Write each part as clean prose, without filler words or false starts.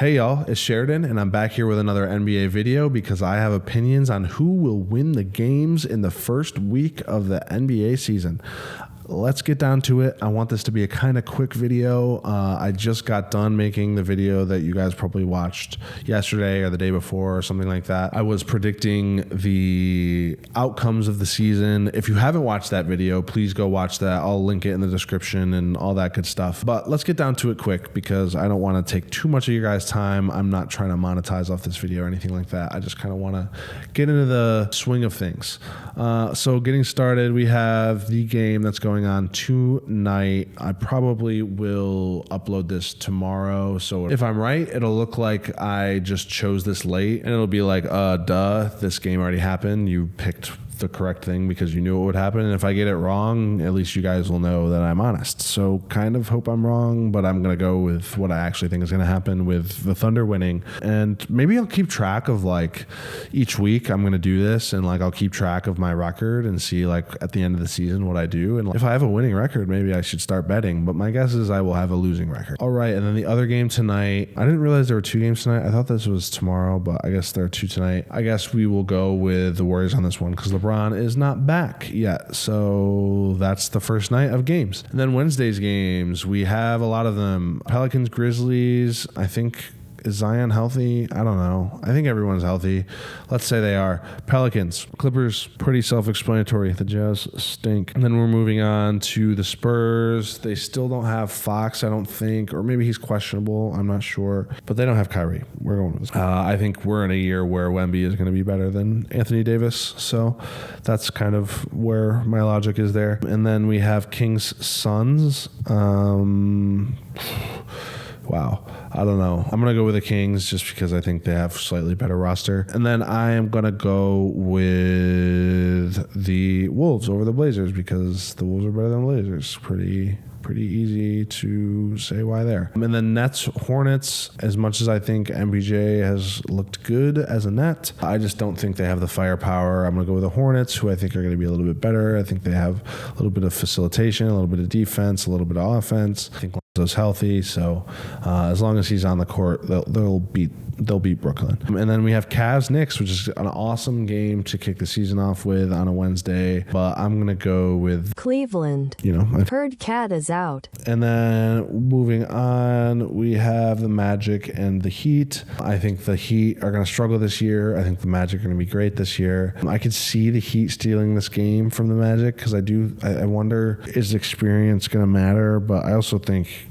Hey y'all, it's Sheridan, and I'm back here with another NBA video because I have opinions on who will win the games in the first week of the NBA season. Let's get down to it. I want this to be a kind of quick video. I just got done making the video that you guys probably watched yesterday or the day before or something like that. I was predicting the outcomes of the season. If you haven't watched that video, please go watch that. I'll link it in the description and all that good stuff. But let's get down to it quick because I don't want to take too much of your guys' time. I'm not trying to monetize off this video or anything like that. I just kind of want to get into the swing of things. So getting started, we have the game that's going on tonight. I probably will upload this tomorrow. So if I'm right, it'll look like I just chose this late and it'll be like, duh, this game already happened. You picked the correct thing because you knew it would happen. And if I get it wrong, at least you guys will know that I'm honest. So kind of hope I'm wrong, but I'm going to go with what I actually think is going to happen with the Thunder winning. And maybe I'll keep track of like each week I'm going to do this and like I'll keep track of my record and see like at the end of the season what I do. And if I have a winning record, maybe I should start betting, but my guess is I will have a losing record. All right. And then the other game tonight, I didn't realize there were two games tonight. I thought this was tomorrow, but I guess there are two tonight. I guess we will go with the Warriors on this one because LeBron is not back yet. So that's the first night of games. And then Wednesday's games, we have a lot of them. Pelicans, Grizzlies, I think. Is Zion healthy? I don't know. I think everyone's healthy. Let's say they are. Pelicans, Clippers, pretty self-explanatory. The Jazz stink. And then we're moving on to the Spurs. They still don't have Fox, I don't think, or maybe he's questionable. I'm not sure. But they don't have Kyrie. We're going with this. I think we're in a year where Wemby is going to be better than Anthony Davis. So that's kind of where my logic is there. And then we have Kings, Suns. Wow. I don't know. I'm going to go with the Kings just because I think they have slightly better roster. And then I am going to go with the Wolves over the Blazers because the Wolves are better than the Blazers. Pretty easy to say why there. And then Nets, Hornets, as much as I think MPJ has looked good as a net, I just don't think they have the firepower. I'm going to go with the Hornets, who I think are going to be a little bit better. I think they have a little bit of facilitation, a little bit of defense, a little bit of offense. I think Lonzo's healthy, so as long as he's on the court, they'll beat Brooklyn. And then we have Cavs Knicks, which is an awesome game to kick the season off with on a Wednesday. But I'm going to go with Cleveland. I've heard Cat is out. And then moving on, we have the Magic and the Heat. I think the Heat are going to struggle this year. I think the Magic are going to be great this year. I could see the Heat stealing this game from the Magic because I wonder, is experience going to matter? But I also think,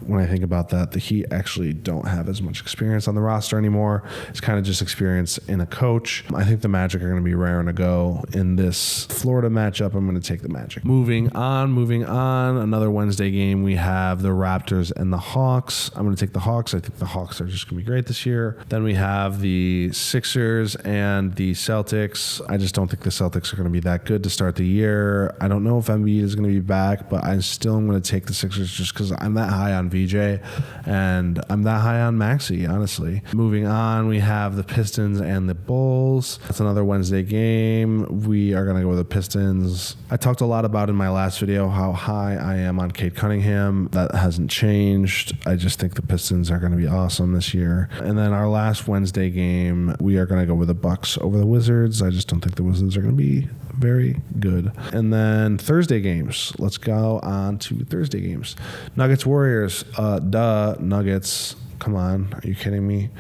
when I think about that, the Heat actually don't have as much experience on the roster anymore. It's kind of just experience in a coach. I think the Magic are going to be raring to go in this Florida matchup. I'm going to take the Magic. Moving on. Another Wednesday game, we have the Raptors and the Hawks. I'm going to take the Hawks. I think the Hawks are just going to be great this year. Then we have the Sixers and the Celtics. I just don't think the Celtics are going to be that good to start the year. I don't know if Embiid is going to be back, but I still am going to take the Sixers just because I'm that high on VJ and I'm that high on Maxey, honestly. Moving on, we have the Pistons and the Bulls. That's another Wednesday game. We are going to go with the Pistons. I talked a lot about in my last video how high I am on Cade Cunningham. That hasn't changed. I just think the Pistons are going to be awesome this year. And then our last Wednesday game, we are going to go with the Bucks over the Wizards. I just don't think the Wizards are going to be very good. And then Thursday games. Let's go on to Thursday games. Nuggets, Warriors. Nuggets. Come on, are you kidding me?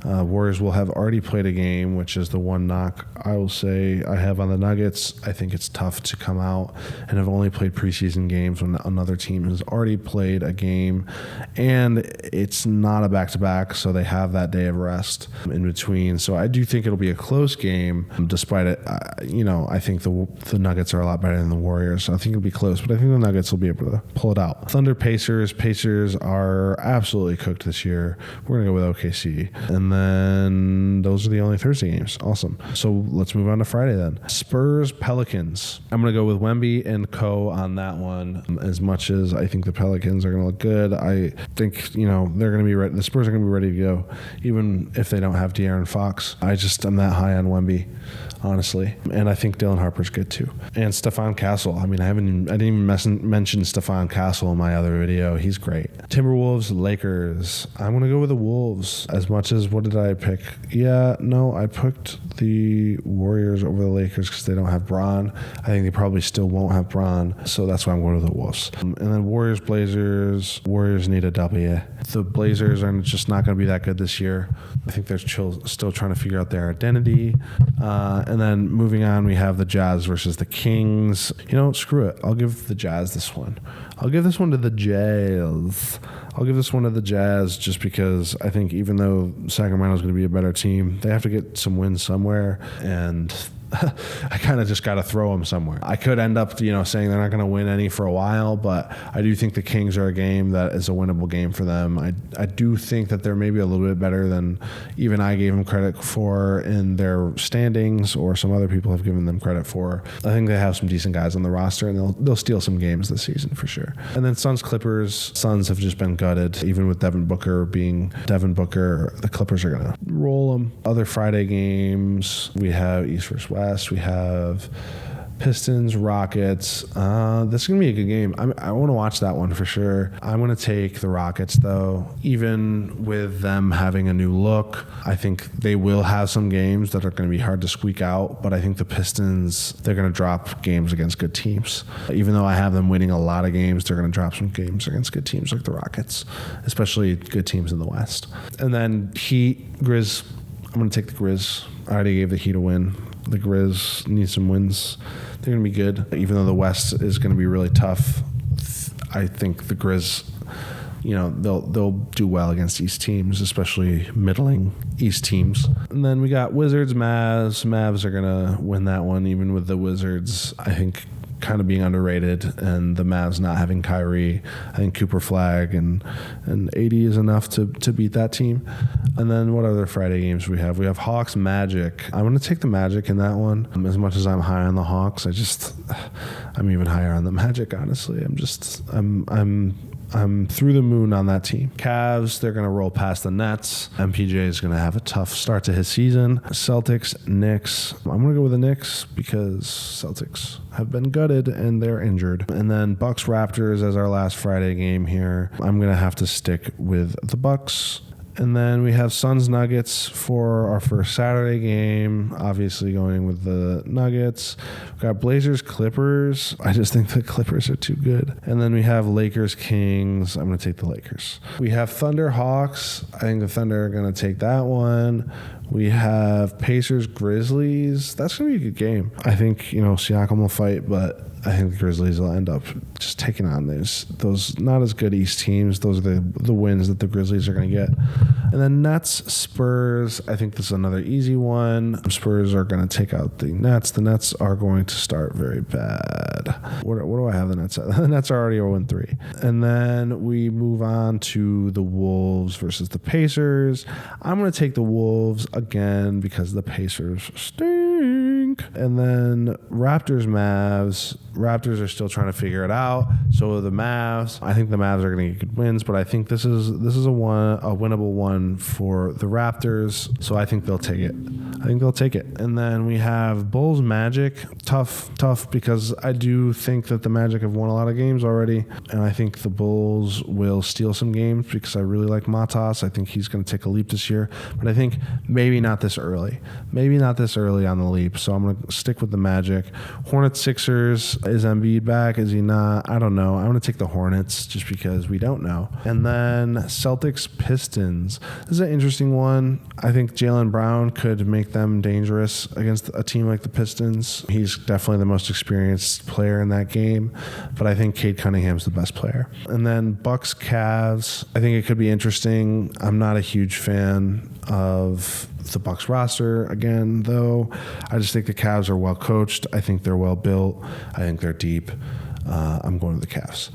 Warriors will have already played a game, which is the one knock I will say I have on the Nuggets. I think it's tough to come out and have only played preseason games when another team has already played a game, and it's not a back-to-back, so they have that day of rest in between. So I do think it'll be a close game, despite it. I think the Nuggets are a lot better than the Warriors, so I think it'll be close, but I think the Nuggets will be able to pull it out. Thunder, Pacers. Pacers are absolutely cooked this year. We're going to go with OKC. And then those are the only Thursday games. Awesome. So let's move on to Friday then. Spurs, Pelicans. I'm going to go with Wemby and Co. on that one. As much as I think the Pelicans are going to look good, I think, they're going to be ready. The Spurs are going to be ready to go, even if they don't have De'Aaron Fox. I'm that high on Wemby. honestly. And I think Dylan Harper's good too. And Stephon Castle. I mean, I didn't even mention Stephon Castle in my other video. He's great. Timberwolves, Lakers. I'm going going to go with the Wolves. As much as, what did I pick? Yeah, no, I picked the Warriors over the Lakers because they don't have Bron. I think they probably still won't have Bron, so that's why I'm going with the Wolves. And then Warriors, Blazers. Warriors need a W. The Blazers are just not going to be that good this year. I think they're still trying to figure out their identity. And then moving on, we have the Jazz versus the Kings. You know, screw it. I'll give the Jazz this one. I'll give this one to the Jazz. I'll give this one to the Jazz just because I think even though Sacramento's going to be a better team, they have to get some wins somewhere, and I kind of just got to throw them somewhere. I could end up, saying they're not going to win any for a while, but I do think the Kings are a game that is a winnable game for them. I do think that they're maybe a little bit better than even I gave them credit for in their standings, or some other people have given them credit for. I think they have some decent guys on the roster, and they'll steal some games this season for sure. And then Suns Clippers. Suns have just been gutted. Even with Devin Booker being Devin Booker, the Clippers are going to roll them. Other Friday games, we have East versus West. We have Pistons, Rockets. This is going to be a good game. I want to watch that one for sure. I'm going to take the Rockets, though. Even with them having a new look, I think they will have some games that are going to be hard to squeak out, but I think the Pistons, they're going to drop games against good teams. Even though I have them winning a lot of games, they're going to drop some games against good teams like the Rockets, especially good teams in the West. And then Heat, Grizz. I'm going to take the Grizz. I already gave the Heat a win. The Grizz need some wins. They're going to be good. Even though the West is going to be really tough, I think the Grizz, they'll do well against East teams, especially middling East teams. And then we got Wizards, Mavs. Mavs are going to win that one, even with the Wizards, I think, kind of being underrated, and the Mavs not having Kyrie. I think Cooper Flag and AD is enough to beat that team. And then what other Friday games we have? We have Hawks, Magic. I'm going to take the Magic in that one. As much as I'm high on the Hawks, I'm even higher on the Magic, honestly. I'm through the moon on that team. Cavs, they're going to roll past the Nets. MPJ is going to have a tough start to his season. Celtics, Knicks. I'm going to go with the Knicks because Celtics have been gutted and they're injured. And then Bucks, Raptors as our last Friday game here. I'm going to have to stick with the Bucks. And then we have Suns Nuggets for our first Saturday game, obviously going with the Nuggets. We've got Blazers Clippers. I just think the Clippers are too good. And then we have Lakers Kings. I'm going to take the Lakers. We have Thunder Hawks. I think the Thunder are going to take that one. We have Pacers Grizzlies. That's going to be a good game. I think, Siakam will fight, but I think the Grizzlies will end up just taking on those not as good East teams. Those are the wins that the Grizzlies are going to get. And then Nets, Spurs. I think this is another easy one. Spurs are going to take out the Nets. The Nets are going to start very bad. What do I have the Nets at? The Nets are already 0-3. And then we move on to the Wolves versus the Pacers. I'm going to take the Wolves again because the Pacers stink. And then Raptors, Mavs. Raptors are still trying to figure it out. So are the Mavs. I think the Mavs are going to get good wins, but I think this is a winnable one for the Raptors. So I think they'll take it. And then we have Bulls, Magic. Tough because I do think that the Magic have won a lot of games already, and I think the Bulls will steal some games because I really like Matas. I think he's going to take a leap this year, but I think maybe not this early on the leap. So I'm going to stick with the Magic. Hornets, Sixers. Is Embiid back? Is he not? I don't know. I'm going to take the Hornets just because we don't know. And then Celtics, Pistons. This is an interesting one. I think Jaylen Brown could make them dangerous against a team like the Pistons. He's definitely the most experienced player in that game, but I think Cade Cunningham's the best player. And then Bucks, Cavs. I think it could be interesting. I'm not a huge fan of the Bucks roster again, though. I just think the Cavs are well coached. I think they're well built. I think they're deep. I'm going to the Cavs.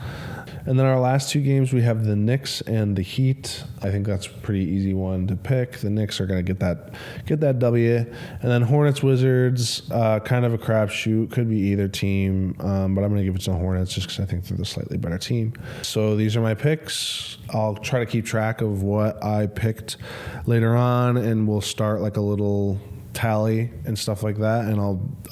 And then our last two games, we have the Knicks and the Heat. I think that's a pretty easy one to pick. The Knicks are going to get that W. And then Hornets, Wizards, kind of a crapshoot. Could be either team, but I'm going to give it to the Hornets just because I think they're the slightly better team. So these are my picks. I'll try to keep track of what I picked later on, and we'll start like a little tally and stuff like that, and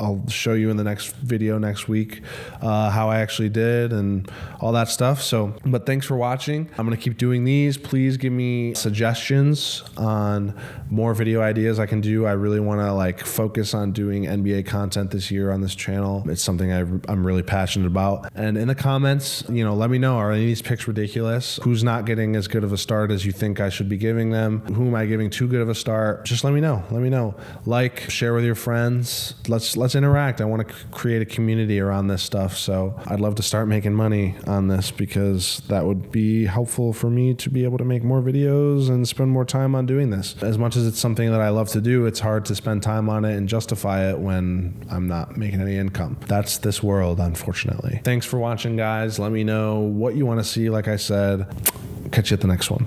I'll show you in the next video next week how I actually did and all that stuff. So, but thanks for watching. I'm gonna keep doing these. Please give me suggestions on more video ideas I can do. I really want to like focus on doing NBA content this year on this channel. It's something I'm really passionate about. And in the comments, let me know, are any of these picks ridiculous? Who's not getting as good of a start as you think I should be giving them? Who am I giving too good of a start? Just let me know. Like, share with your friends. Let's interact. I want to create a community around this stuff. So I'd love to start making money on this, because that would be helpful for me to be able to make more videos and spend more time on doing this. As much as it's something that I love to do, it's hard to spend time on it and justify it when I'm not making any income. That's this world, unfortunately. Thanks for watching, guys. Let me know what you want to see. Like I said, catch you at the next one.